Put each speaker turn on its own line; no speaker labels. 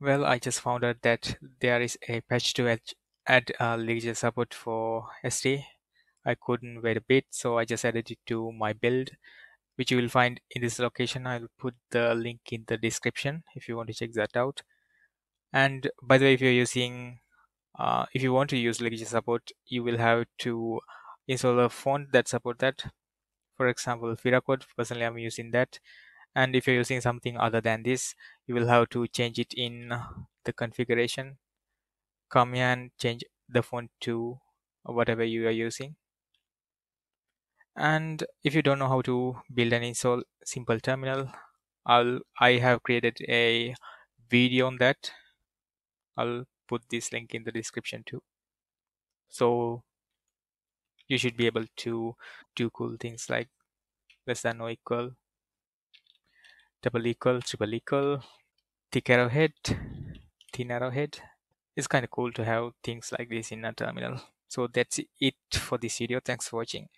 Well, I just found out that there is a patch to add Ligature support for SD. I couldn't wait a bit, so I just added it to my build, which you will find in this location. I'll put the link in the description if you want to check that out. And by the way, if you want to use Ligature support, you will have to install a font that support that. For example, Fira code. Personally, I'm using that. And if you're using something other than this, you will have to change it in the configuration. Come here and change the font to whatever you are using. And if you don't know how to build and install simple terminal, I have created a video on that. I'll put this link in the description too. So you should be able to do cool things like less than or equal, double equal, triple equal, thick arrowhead, thin arrowhead. It's kind of cool to have things like this in a terminal. So that's it for this video. Thanks for watching.